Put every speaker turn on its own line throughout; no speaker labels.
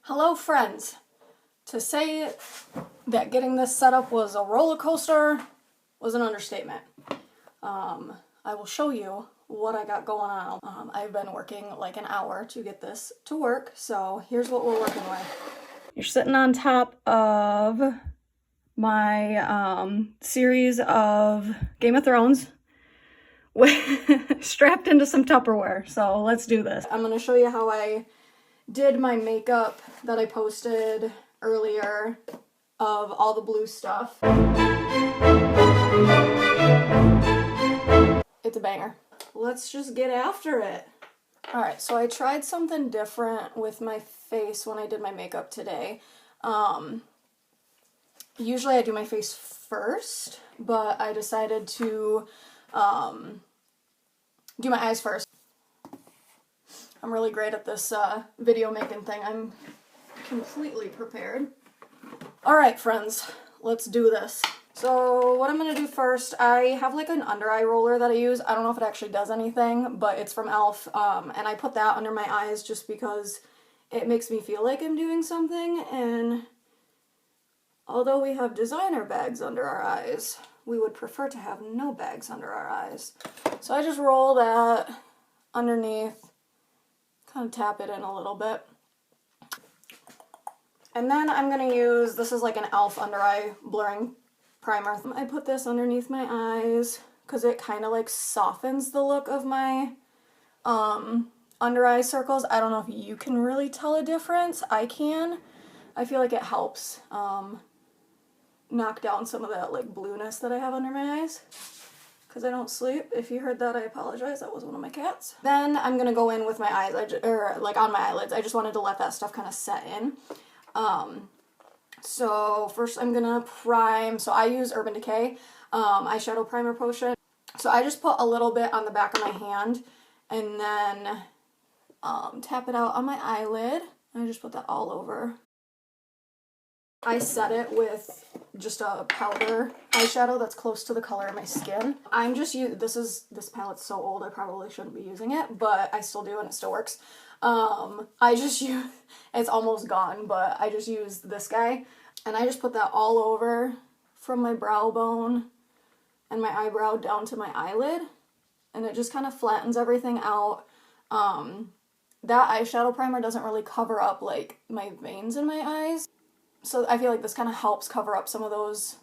Hello friends! To say that getting this set up was a roller coaster was an understatement. I will show you what I got going on. I've been working like an hour to get this to work, so here's what we're working with. You're sitting on top of my series of Game of Thrones strapped into some Tupperware, so let's do this. I'm going to show you how I did my makeup that I posted earlier of all the blue stuff. It's a banger. Let's just get after it. Alright, so I tried something different with my face when I did my makeup today. Usually I do my face first, but I decided to do my eyes first. I'm really great at this video making thing. I'm completely prepared. Alright friends, let's do this. So what I'm going to do first, I have like an under eye roller that I use. I don't know if it actually does anything, but it's from e.l.f. And I put that under my eyes just because it makes me feel like I'm doing something. And although we have designer bags under our eyes, we would prefer to have no bags under our eyes. So I just roll that underneath. Kind of tap it in a little bit. And then I'm going to use, this is like an e.l.f. under eye blurring primer. I put this underneath my eyes because it kind of like softens the look of my under eye circles. I don't know if you can really tell a difference. I can. I feel like it helps knock down some of that like blueness that I have under my eyes. Because I don't sleep. If you heard that, I apologize. That was one of my cats. Then I'm going to go in with my eyes, like on my eyelids. I just wanted to let that stuff kind of set in. So first I'm going to prime. So I use Urban Decay eyeshadow primer potion. So I just put a little bit on the back of my hand and then tap it out on my eyelid. I just put that all over. I set it with just a powder eyeshadow that's close to the color of my skin. I'm just this palette's so old I probably shouldn't be using it, but I still do and it still works. I just use, it's almost gone, but I just use this guy and I just put that all over from my brow bone and my eyebrow down to my eyelid, and it just kind of flattens everything out. That eyeshadow primer doesn't really cover up like my veins in my eyes. So I feel like this kind of helps cover up some of those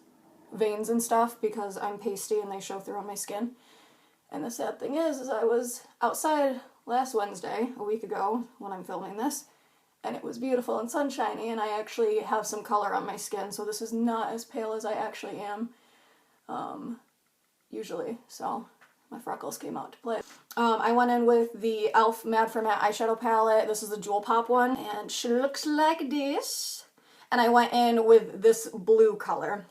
veins and stuff because I'm pasty and they show through on my skin. And the sad thing is I was outside last Wednesday, a week ago, when I'm filming this, and it was beautiful and sunshiny, and I actually have some color on my skin, so this is not as pale as I actually am usually. So my freckles came out to play. I went in with the e.l.f. Mad for Matte eyeshadow palette. This is the Jewel Pop one, and she looks like this. And I went in with this blue color.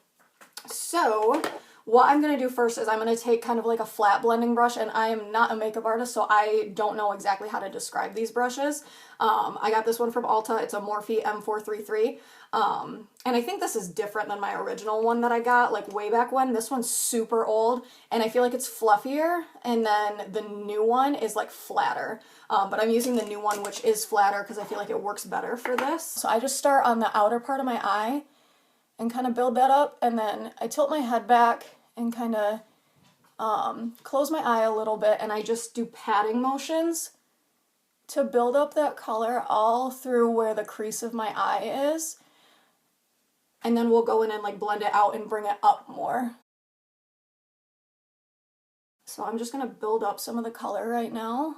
So what I'm going to do first is I'm going to take kind of like a flat blending brush, and I am not a makeup artist, so I don't know exactly how to describe these brushes. I got this one from Ulta. It's a Morphe M433. And I think this is different than my original one that I got like way back when. This one's super old and I feel like it's fluffier, and then the new one is like flatter. But I'm using the new one, which is flatter, because I feel like it works better for this. So I just start on the outer part of my eye and kind of build that up, and then I tilt my head back and kind of close my eye a little bit, and I just do patting motions to build up that color all through where the crease of my eye is. And then we'll go in and like blend it out and bring it up more. So I'm just going to build up some of the color right now.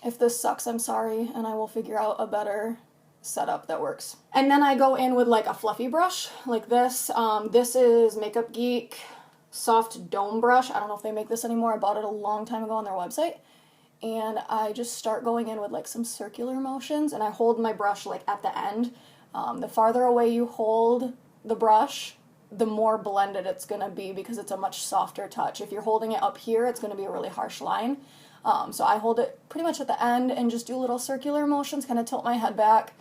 If this sucks, I'm sorry, and I will figure out a better setup that works. And then I go in with like a fluffy brush like this. This is Makeup Geek soft dome brush. I don't know if they make this anymore. I bought it a long time ago on their website. And I just start going in with like some circular motions, and I hold my brush like at the end. The farther away you hold the brush, the more blended it's going to be because it's a much softer touch. If you're holding it up here, it's going to be a really harsh line. So I hold it pretty much at the end and just do little circular motions, kind of tilt my head back,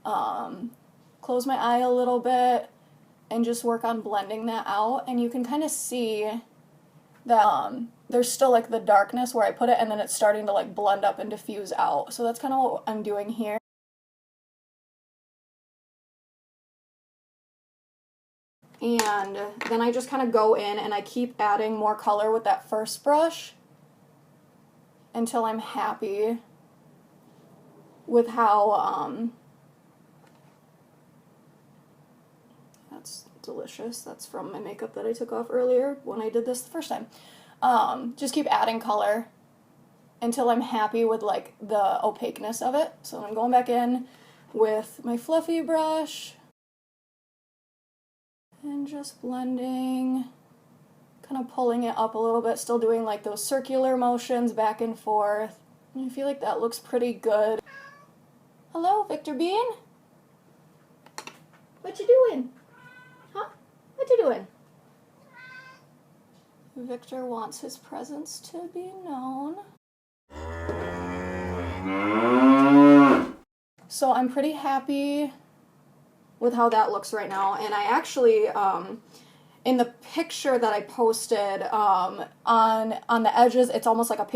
close my eye a little bit, and just work on blending that out. And you can kind of see that there's still like the darkness where I put it, and then it's starting to like blend up and diffuse out. So that's kind of what I'm doing here. And then I just kind of go in and I keep adding more color with that first brush until I'm happy with how, that's delicious. That's from my makeup that I took off earlier when I did this the first time. Just keep adding color until I'm happy with like the opaqueness of it. So I'm going back in with my fluffy brush and just blending, kind of pulling it up a little bit, still doing like those circular motions back and forth. And I feel like that looks pretty good. Hello, Victor Bean? What you doing? Huh? What you doing? Victor wants his presence to be known. So I'm pretty happy with how that looks right now. And I actually, in the picture that I posted, on the edges, it's almost like a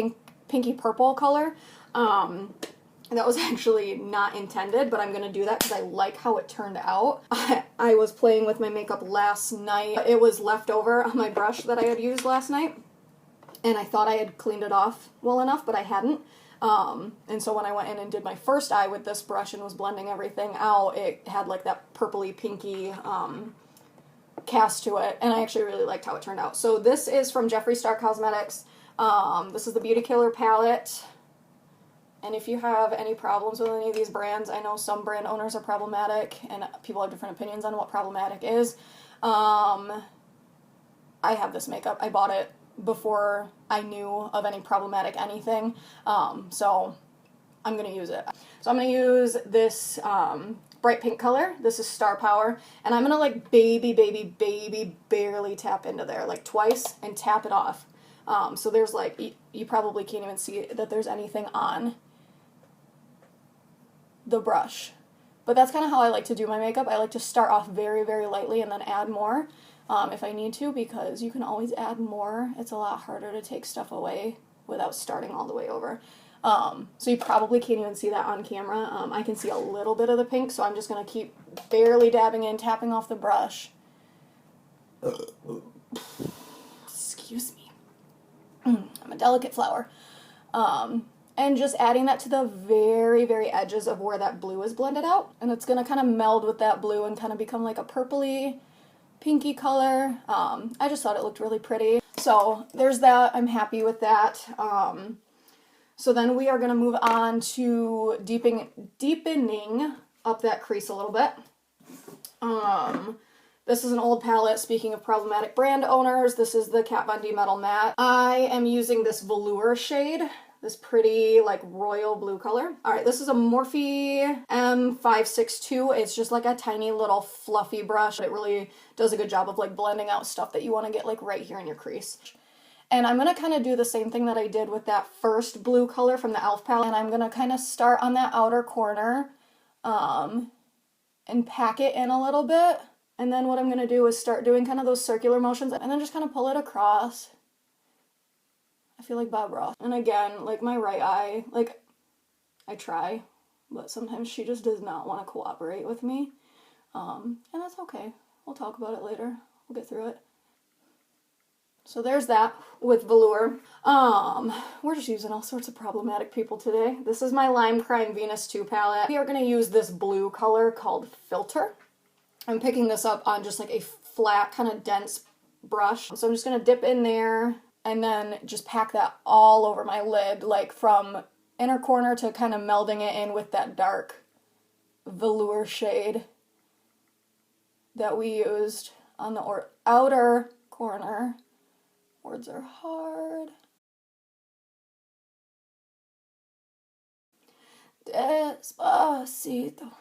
pinky purple color. That was actually not intended, but I'm going to do that because I like how it turned out. I was playing with my makeup last night. It was left over on my brush that I had used last night, and I thought I had cleaned it off well enough, but I hadn't. And so when I went in and did my first eye with this brush and was blending everything out, it had like that purpley pinky cast to it, and I actually really liked how it turned out. So this is from Jeffree Star Cosmetics. This is the Beauty Killer palette. And if you have any problems with any of these brands, I know some brand owners are problematic, and people have different opinions on what problematic is. I have this makeup. I bought it before I knew of any problematic anything, so I'm going to use it. So I'm going to use this bright pink color. This is Star Power, and I'm going to like baby barely tap into there, like twice, and tap it off. So there's like, you probably can't even see that there's anything on the brush. But that's kind of how I like to do my makeup. I like to start off very lightly and then add more if I need to, because you can always add more. It's a lot harder to take stuff away without starting all the way over. So you probably can't even see that on camera. I can see a little bit of the pink, so I'm just going to keep barely dabbing in, tapping off the brush. Excuse me. I'm a delicate flower. And just adding that to the very edges of where that blue is blended out. And it's going to kind of meld with that blue and kind of become like a purpley, pinky color. I just thought it looked really pretty. So there's that. I'm happy with that. So then we are going to move on to deepening up that crease a little bit. This is an old palette. Speaking of problematic brand owners, this is the Kat Von D Metal Matte. I am using this velour shade, this pretty like royal blue color. All right, this is a Morphe M562. It's just like a tiny little fluffy brush. It really does a good job of like blending out stuff that you want to get like right here in your crease. And I'm going to kind of do the same thing that I did with that first blue color from the e.l.f. palette. And I'm going to kind of start on that outer corner and pack it in a little bit. And then what I'm going to do is start doing kind of those circular motions and then just kind of pull it across. I feel like Bob Ross. And again, like my right eye, like I try, but sometimes she just does not want to cooperate with me. And that's okay. We'll talk about it later. We'll get through it. So there's that with velour. We're just using all sorts of problematic people today. This is my Lime Crime Venus 2 palette. We are going to use this blue color called Filter. I'm picking this up on just like a flat, kind of dense brush. So I'm just going to dip in there and then just pack that all over my lid, like from inner corner to kind of melding it in with that dark velour shade that we used on the outer corner. Words are hard. Despacito.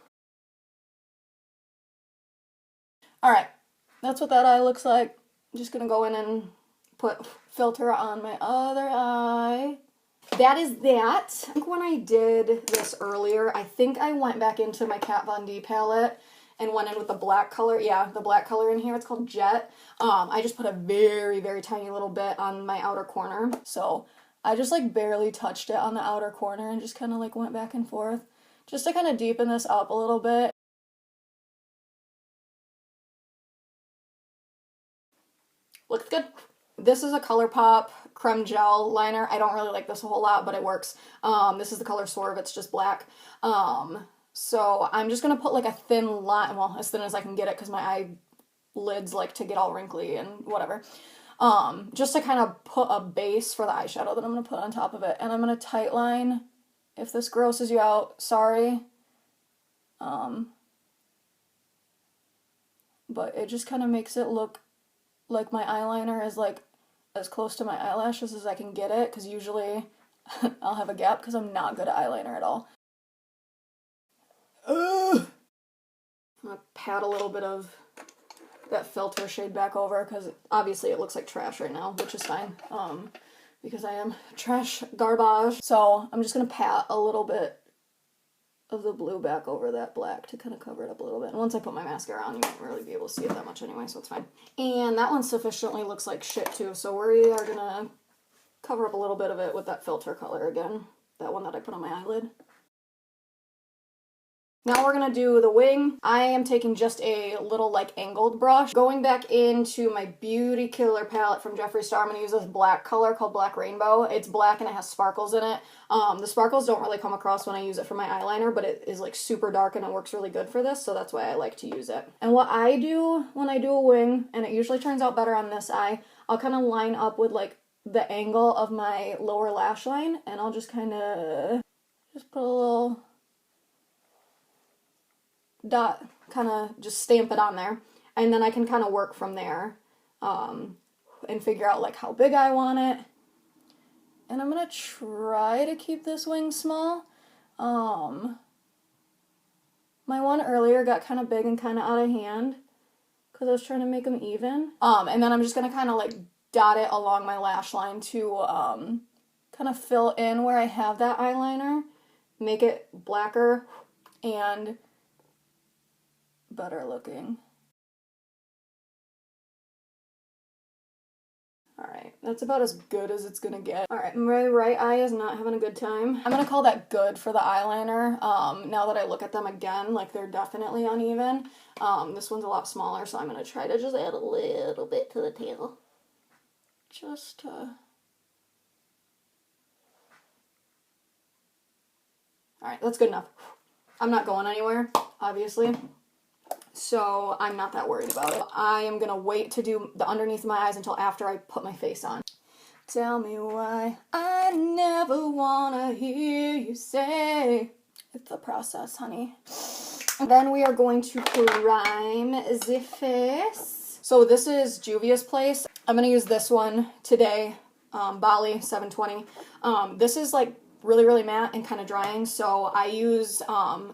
Alright, that's what that eye looks like. I'm just gonna go in and put filter on my other eye. That is that. I think when I did this earlier, I think I went back into my Kat Von D palette and went in with the black color. Yeah, the black color in here. It's called Jet. I just put a very, very tiny little bit on my outer corner. So I just like barely touched it on the outer corner and just kind of like went back and forth just to kind of deepen this up a little bit. Looks good. This is a ColourPop Creme Gel liner. I don't really like this a whole lot, but it works. This is the color Swerve. It's just black. So I'm just going to put like a thin line, well, as thin as I can get it because my eyelids like to get all wrinkly and whatever. Just to kind of put a base for the eyeshadow that I'm going to put on top of it. And I'm going to tight line. If this grosses you out, sorry. But it just kind of makes it look like my eyeliner is like as close to my eyelashes as I can get it, because usually I'll have a gap because I'm not good at eyeliner at all. I'm gonna pat a little bit of that filter shade back over because obviously it looks like trash right now, which is fine, because I am trash garbage. So I'm just gonna pat a little bit of the blue back over that black to kind of cover it up a little bit. And once I put my mascara on, you won't really be able to see it that much anyway, so it's fine. And that one sufficiently looks like shit too, so we are gonna cover up a little bit of it with that filter color again. That one that I put on my eyelid. Now we're gonna do the wing. I am taking just a little like angled brush. Going back into my Beauty Killer palette from Jeffree Star, I'm gonna use this black color called Black Rainbow. It's black and it has sparkles in it. The sparkles don't really come across when I use it for my eyeliner, but it is like super dark and it works really good for this, so that's why I like to use it. And what I do when I do a wing, and it usually turns out better on this eye, I'll kind of line up with like the angle of my lower lash line, and I'll just kind of just put a little dot, kind of just stamp it on there, and then I can kind of work from there and figure out like how big I want it. And I'm gonna try to keep this wing small. My one earlier got kind of big and kind of out of hand because I was trying to make them even. And then I'm just gonna kind of like dot it along my lash line to kind of fill in where I have that eyeliner, make it blacker and better looking. Alright, that's about as good as it's gonna get. Alright, my right eye is not having a good time. I'm gonna call that good for the eyeliner. Now that I look at them again, like they're definitely uneven. This one's a lot smaller, so I'm gonna try to just add a little bit to the tail. Just Alright, that's good enough. I'm not going anywhere, obviously, so I'm not that worried about it. I am gonna wait to do the underneath of my eyes until after I put my face on. Tell me why I never wanna hear you say. It's a process, honey. And then we are going to prime the face. So this is Juvia's Place. I'm gonna use this one today, Bali 720. This is like really, really matte and kind of drying, so I use,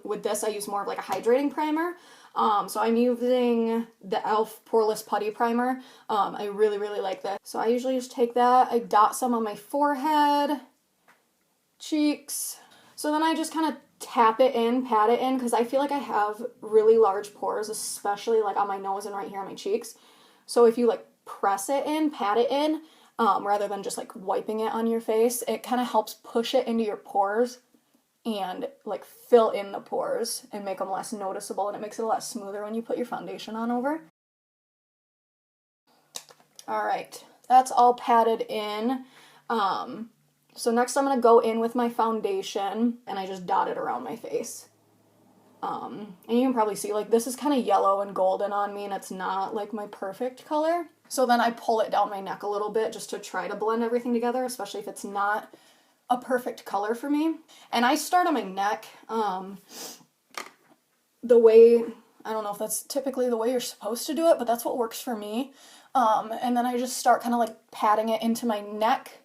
with this, I use more of like a hydrating primer. So I'm using the e.l.f. Poreless Putty Primer. I really, really like this. So I usually just take that, I dot some on my forehead, cheeks. So then I just kind of tap it in, pat it in, because I feel like I have really large pores, especially like on my nose and right here on my cheeks. So if you like press it in, pat it in, rather than just like wiping it on your face, it kind of helps push it into your pores and like fill in the pores and make them less noticeable, and it makes it a lot smoother when you put your foundation on over. Alright, that's all patted in. So next I'm going to go in with my foundation, and I just dot it around my face. And you can probably see, like, this is kind of yellow and golden on me, and it's not, like, my perfect color. So then I pull it down my neck a little bit just to try to blend everything together, especially if it's not a perfect color for me. And I start on my neck the way, I don't know if that's typically the way you're supposed to do it, but that's what works for me. And then I just start kind of, like, patting it into my neck.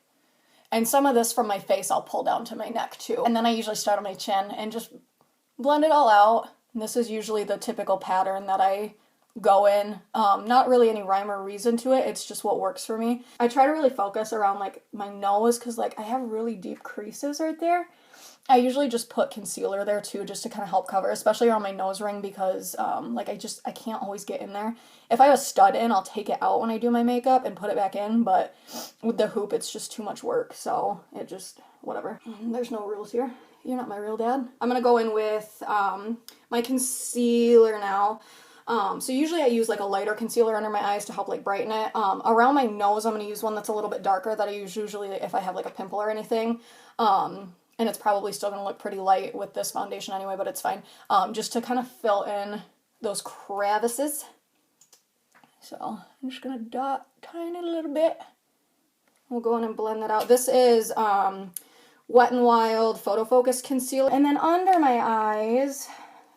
And some of this from my face I'll pull down to my neck too. And then I usually start on my chin and just blend it all out. And this is usually the typical pattern that I go in. Not really any rhyme or reason to it, it's just what works for me. I try to really focus around like my nose because like I have really deep creases right there. I usually just put concealer there too, just to kind of help cover, especially around my nose ring, because like I can't always get in there. If I have a stud in, I'll take it out when I do my makeup and put it back in, but with the hoop, it's just too much work, so it just, whatever. There's no rules here. You're not my real dad. I'm gonna go in with my concealer now. So usually I use like a lighter concealer under my eyes to help like brighten it. Around my nose, I'm going to use one that's a little bit darker that I use usually if I have like a pimple or anything. And it's probably still going to look pretty light with this foundation anyway, but it's fine. Just to kind of fill in those crevices. So I'm just going to dot tiny little bit. We'll go in and blend that out. This is Wet n Wild Photo Focus Concealer. And then under my eyes,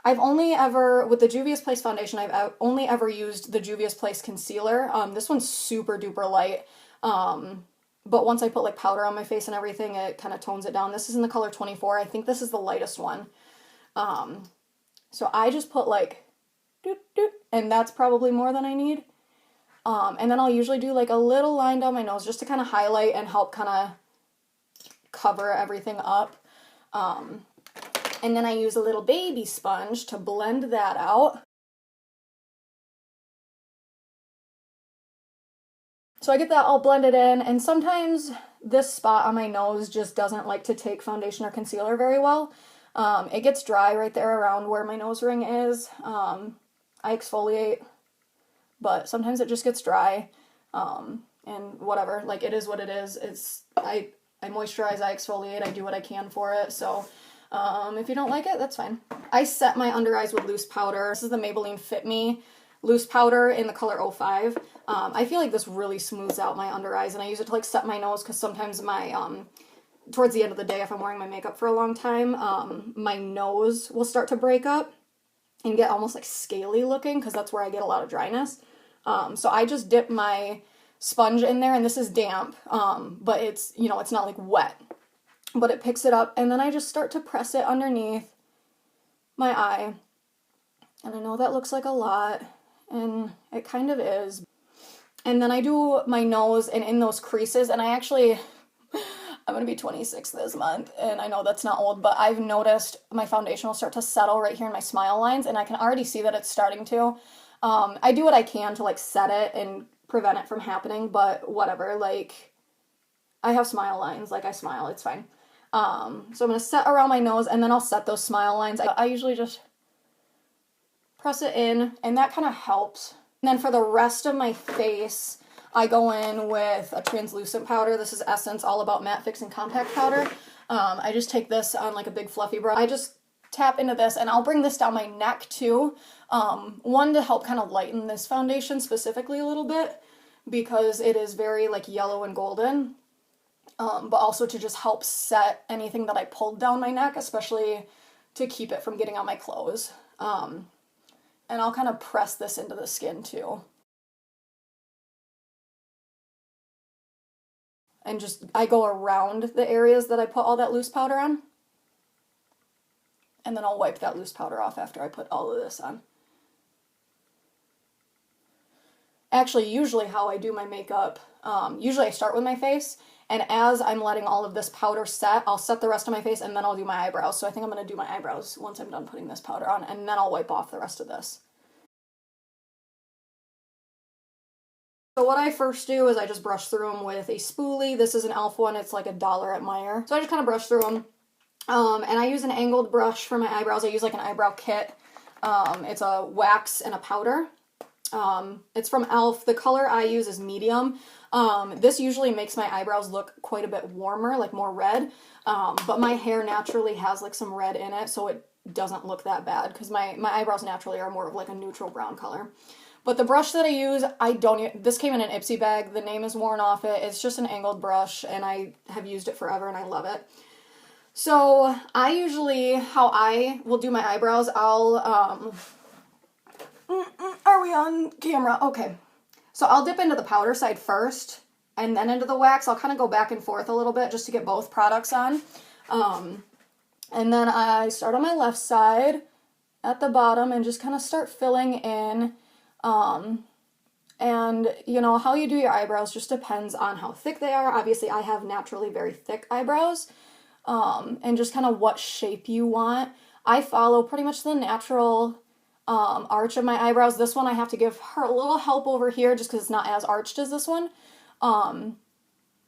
I've only ever, with the Juvia's Place foundation, I've only ever used the Juvia's Place concealer. This one's super duper light. But once I put like powder on my face and everything, it kind of tones it down. This is in the color 24. I think this is the lightest one. So I just put like, doot, doot, and that's probably more than I need. And then I'll usually do like a little line down my nose just to kind of highlight and help kind of cover everything up. And then I use a little baby sponge to blend that out. So I get that all blended in, and sometimes this spot on my nose just doesn't like to take foundation or concealer very well. It gets dry right there around where my nose ring is. I exfoliate, but sometimes it just gets dry. And whatever, like it is what it is. I moisturize, I exfoliate, I do what I can for it, so if you don't like it, that's fine. I set my under eyes with loose powder. This is the Maybelline Fit Me loose powder in the color 05. I feel like this really smooths out my under eyes, and I use it to like set my nose because sometimes my, towards the end of the day, if I'm wearing my makeup for a long time, my nose will start to break up and get almost like scaly looking because that's where I get a lot of dryness. So I just dip my sponge in there, and this is damp, but it's, you know, it's not like wet. But it picks it up, and then I just start to press it underneath my eye. And I know that looks like a lot, and it kind of is. And then I do my nose and in those creases, and I'm going to be 26 this month, and I know that's not old, but I've noticed my foundation will start to settle right here in my smile lines, and I can already see that it's starting to. I do what I can to like set it and prevent it from happening, but whatever, like, I have smile lines, like I smile, it's fine. So I'm going to set around my nose, and then I'll set those smile lines. I usually just press it in, and that kind of helps. And then for the rest of my face, I go in with a translucent powder. This is Essence All About Matte Fix and Compact Powder. I just take this on like a big fluffy brush. I just tap into this, and I'll bring this down my neck too. One, to help kind of lighten this foundation specifically a little bit, because it is very like yellow and golden. But also to just help set anything that I pulled down my neck, especially to keep it from getting on my clothes. And I'll kind of press this into the skin too. And just, I go around the areas that I put all that loose powder on. And then I'll wipe that loose powder off after I put all of this on. Actually, usually how I do my makeup, usually I start with my face, and as I'm letting all of this powder set, I'll set the rest of my face, and then I'll do my eyebrows. So I think I'm going to do my eyebrows once I'm done putting this powder on, and then I'll wipe off the rest of this. So what I first do is I just brush through them with a spoolie. This is an e.l.f. one. It's like $1 at Meijer. So I just kind of brush through them. And I use an angled brush for my eyebrows. I use like an eyebrow kit. It's a wax and a powder. It's from e.l.f. The color I use is medium. This usually makes my eyebrows look quite a bit warmer, like more red. But my hair naturally has like some red in it, so it doesn't look that bad because my eyebrows naturally are more of like a neutral brown color. But the brush that I use, this came in an Ipsy bag. The name is worn off it. It's just an angled brush, and I have used it forever, and I love it. So I usually, how I will do my eyebrows, I'll, are we on camera? Okay. So I'll dip into the powder side first, and then into the wax. I'll kind of go back and forth a little bit just to get both products on. And then I start on my left side at the bottom and just kind of start filling in. And you know, how you do your eyebrows just depends on how thick they are. Obviously, I have naturally very thick eyebrows. and just kind of what shape you want. I follow pretty much the natural arch of my eyebrows. This one I have to give her a little help over here just because it's not as arched as this one.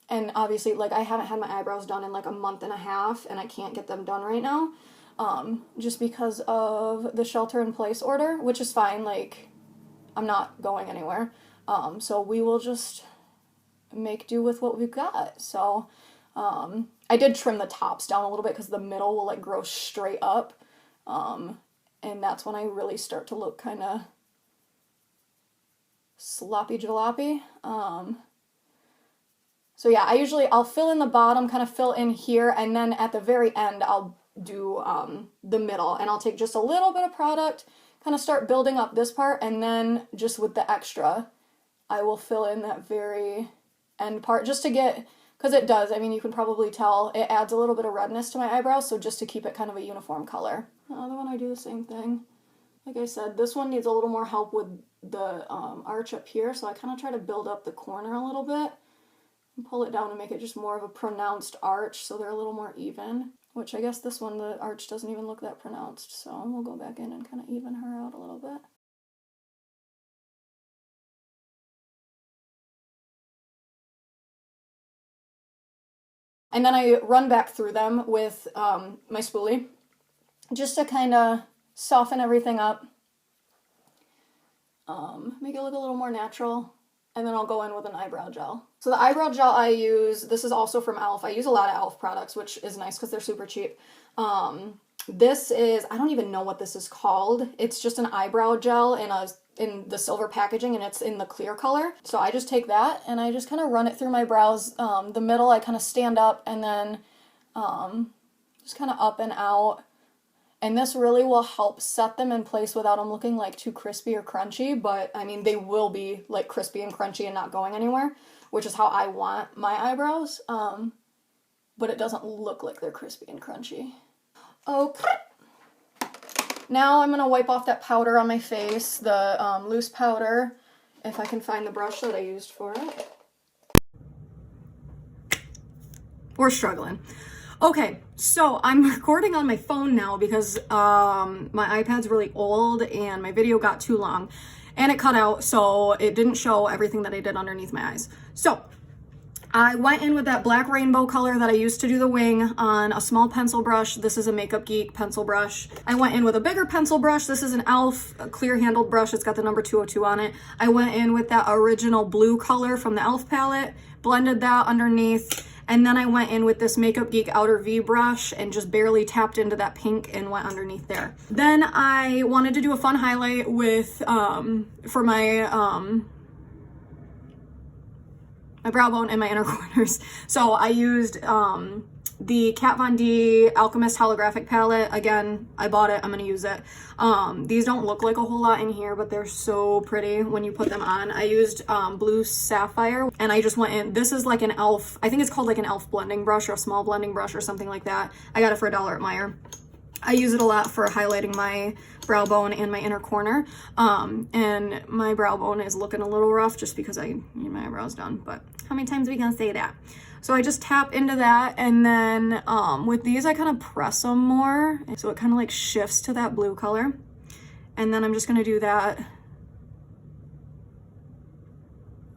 And obviously, like, I haven't had my eyebrows done in like a month and a half, and I can't get them done right now, just because of the shelter-in-place order, which is fine. Like, I'm not going anywhere. So we will just make do with what we've got. So, I did trim the tops down a little bit because the middle will, like, grow straight up. And that's when I really start to look kind of sloppy jalopy. So yeah, I'll fill in the bottom, kind of fill in here, and then at the very end, I'll do the middle, and I'll take just a little bit of product, kind of start building up this part, and then just with the extra, I will fill in that very end part, just to get, because it does, I mean, you can probably tell, it adds a little bit of redness to my eyebrows, so just to keep it kind of a uniform color. The other one, I do the same thing. Like I said, this one needs a little more help with the arch up here, so I kind of try to build up the corner a little bit, and pull it down and make it just more of a pronounced arch so they're a little more even, which I guess this one, the arch doesn't even look that pronounced, so we'll go back in and kind of even her out a little bit. And then I run back through them with my spoolie, just to kind of soften everything up, make it look a little more natural. And then I'll go in with an eyebrow gel. So the eyebrow gel I use, this is also from e.l.f. I use a lot of e.l.f. products, which is nice because they're super cheap. This is, I don't even know what this is called. It's just an eyebrow gel in the silver packaging, and it's in the clear color. So I just take that and I just kind of run it through my brows. The middle I kind of stand up and then just kind of up and out. And this really will help set them in place without them looking like too crispy or crunchy, but I mean, they will be like crispy and crunchy and not going anywhere, which is how I want my eyebrows, but it doesn't look like they're crispy and crunchy. Okay. Now I'm going to wipe off that powder on my face, the loose powder, if I can find the brush that I used for it. We're struggling. Okay, so I'm recording on my phone now because my iPad's really old and my video got too long and it cut out, so it didn't show everything that I did underneath my eyes. So I went in with that black rainbow color that I used to do the wing on a small pencil brush. This is a Makeup Geek pencil brush. I went in with a bigger pencil brush. This is an e.l.f. clear handled brush. It's got the number 202 on it. I went in with that original blue color from the e.l.f. palette, blended that underneath. And then I went in with this Makeup Geek Outer V brush and just barely tapped into that pink and went underneath there. Then I wanted to do a fun highlight with, for my brow bone and my inner corners. So I used the Kat Von D Alchemist Holographic Palette. Again, I bought it, I'm gonna use it. These don't look like a whole lot in here, but they're so pretty when you put them on. I used Blue Sapphire, and I just went in, this is like an e.l.f., I think it's called like an e.l.f. blending brush or a small blending brush or something like that. I got it for $1 at Meijer. I use it a lot for highlighting my brow bone and my inner corner. And my brow bone is looking a little rough just because I need my eyebrows done, but how many times are we gonna say that? So I just tap into that, and then with these I kind of press them more, so it kind of like shifts to that blue color. And then I'm just gonna do that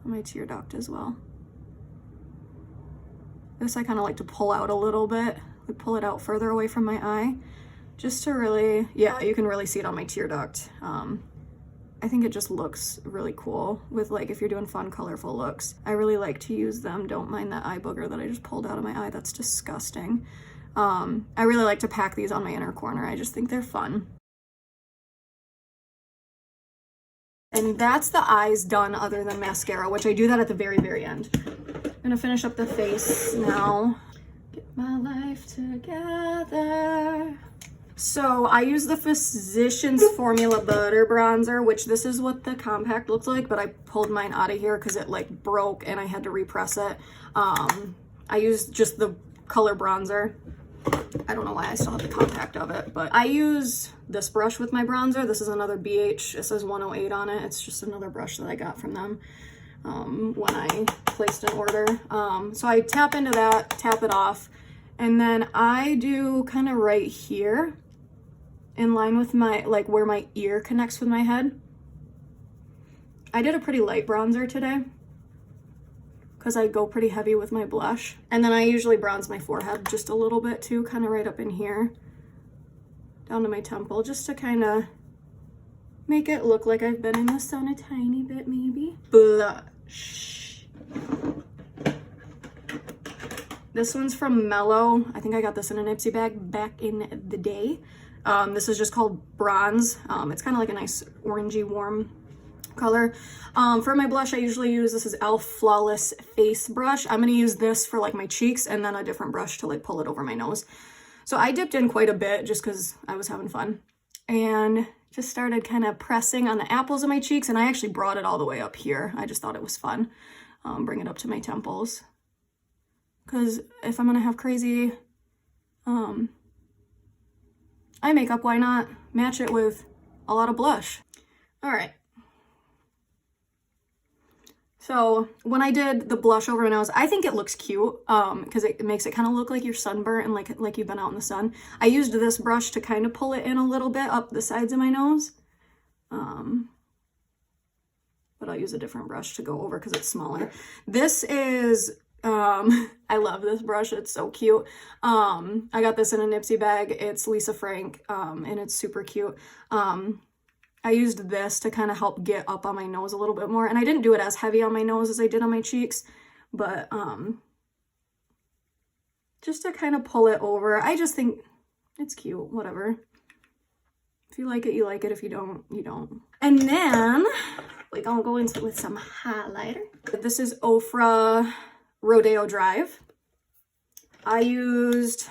on my tear duct as well. This I kind of like to pull out a little bit, like pull it out further away from my eye, just to really, yeah, you can really see it on my tear duct. I think it just looks really cool with, like, if you're doing fun, colorful looks. I really like to use them. Don't mind that eye booger that I just pulled out of my eye. That's disgusting. I really like to pack these on my inner corner. I just think they're fun. And that's the eyes done other than mascara, which I do that at the very, very end. I'm gonna finish up the face now. Get my life together. So I use the Physicians Formula Butter Bronzer, which this is what the compact looks like, but I pulled mine out of here because it like broke and I had to repress it. I used just the color bronzer. I don't know why I still have the compact of it, but I use this brush with my bronzer. This is another BH. It says 108 on it. It's just another brush that I got from them when I placed an order. So I tap into that, tap it off, And then I do kind of right here, in line with my, like where my ear connects with my head. I did a pretty light bronzer today because I go pretty heavy with my blush. And then I usually bronze my forehead just a little bit too, kind of right up in here, down to my temple, just to kind of make it look like I've been in the sun a tiny bit maybe. Blush. This one's from Mellow. I think I got this in an Ipsy bag back in the day. This is just called Bronze. It's kind of like a nice orangey warm color. For my blush, I usually use, this is e.l.f. Flawless Face Brush. I'm going to use this for like my cheeks and then a different brush to like pull it over my nose. So I dipped in quite a bit just because I was having fun. And just started kind of pressing on the apples of my cheeks, and I actually brought it all the way up here. I just thought it was fun. Bring it up to my temples. Because if I'm going to have crazy eye makeup, why not match it with a lot of blush? All right. So when I did the blush over my nose, I think it looks cute because it makes it kind of look like you're sunburnt and like you've been out in the sun. I used this brush to kind of pull it in a little bit up the sides of my nose. But I'll use a different brush to go over because it's smaller. This is, I love this brush. It's so cute. I got this in a Ipsy bag. It's Lisa Frank and it's super cute. I used this to kind of help get up on my nose a little bit more. And I didn't do it as heavy on my nose as I did on my cheeks, but just to kind of pull it over. I just think it's cute, whatever. If you like it, you like it. If you don't, you don't. And then we're gonna go into with some highlighter. This is Ofra Rodeo Drive. I used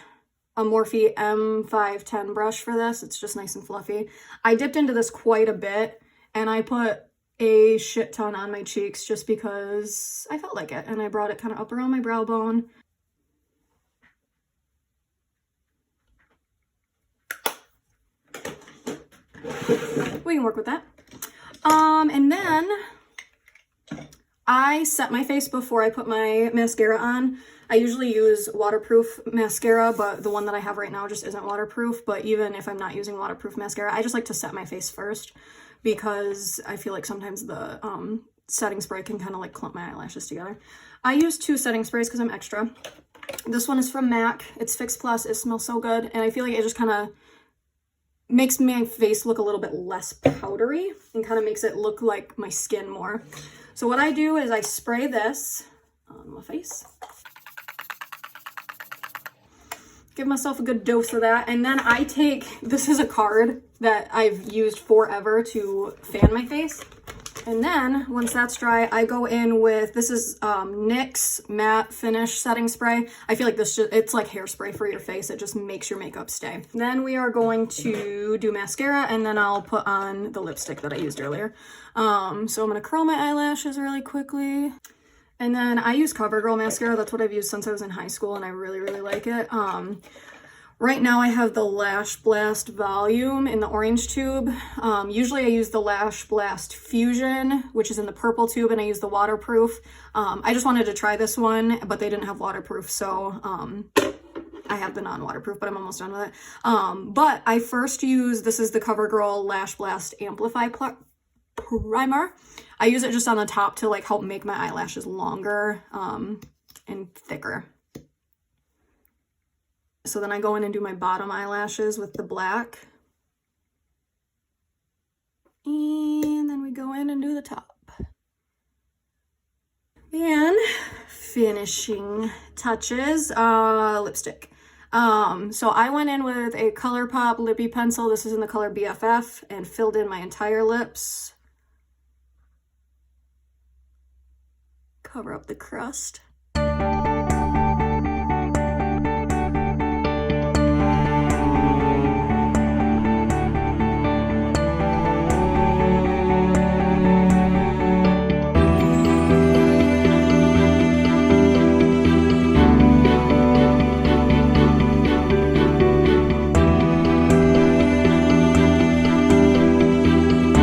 a Morphe M510 brush for this. It's just nice and fluffy. I dipped into this quite a bit and I put a shit ton on my cheeks just because I felt like it, and I brought it kind of up around my brow bone. We can work with that. And then I set my face before I put my mascara on. I usually use waterproof mascara, but the one that I have right now just isn't waterproof. But even if I'm not using waterproof mascara, I just like to set my face first because I feel like sometimes the setting spray can kind of like clump my eyelashes together. I use 2 setting sprays because I'm extra. This one is from MAC. It's Fix Plus. It smells so good. And I feel like it just kind of makes my face look a little bit less powdery and kind of makes it look like my skin more. So what I do is I spray this on my face. Give myself a good dose of that. And then I take, this is a card that I've used forever to fan my face. And then once that's dry, I go in with, this is NYX Matte Finish Setting Spray. I feel like this just, it's like hairspray for your face. It just makes your makeup stay. Then we are going to do mascara, and then I'll put on the lipstick that I used earlier. So I'm gonna curl my eyelashes really quickly. And then I use CoverGirl mascara. That's what I've used since I was in high school, and I really, really like it. Right now I have the Lash Blast Volume in the orange tube. Usually I use the Lash Blast Fusion, which is in the purple tube, and I use the waterproof. I just wanted to try this one, but they didn't have waterproof, so I have the non-waterproof, but I'm almost done with it. But I first use, this is the CoverGirl Lash Blast Amplify Primer. I use it just on the top to like help make my eyelashes longer and thicker. So then I go in and do my bottom eyelashes with the black. And then we go in and do the top. And finishing touches, lipstick. So I went in with a ColourPop Lippie Pencil. This is in the color BFF, and filled in my entire lips. Cover up the crust.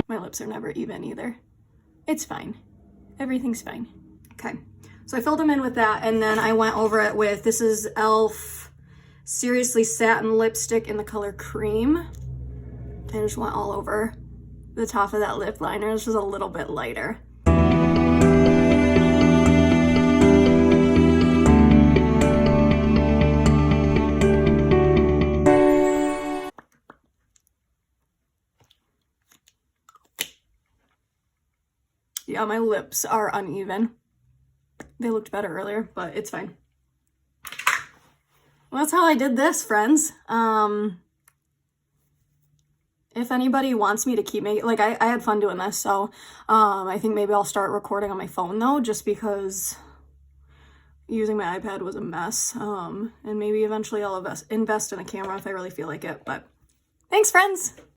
My lips are never even either. It's fine. Everything's fine. Okay, so I filled them in with that, and then I went over it with, this is e.l.f. Seriously Satin lipstick in the color Cream. I just went all over the top of that lip liner. This is a little bit lighter. Yeah, my lips are uneven. They looked better earlier, but it's fine. Well, that's how I did this, friends. If anybody wants me to keep making, like, I had fun doing this, so I think maybe I'll start recording on my phone, though, just because using my iPad was a mess. And maybe eventually I'll invest in a camera if I really feel like it, but thanks, friends!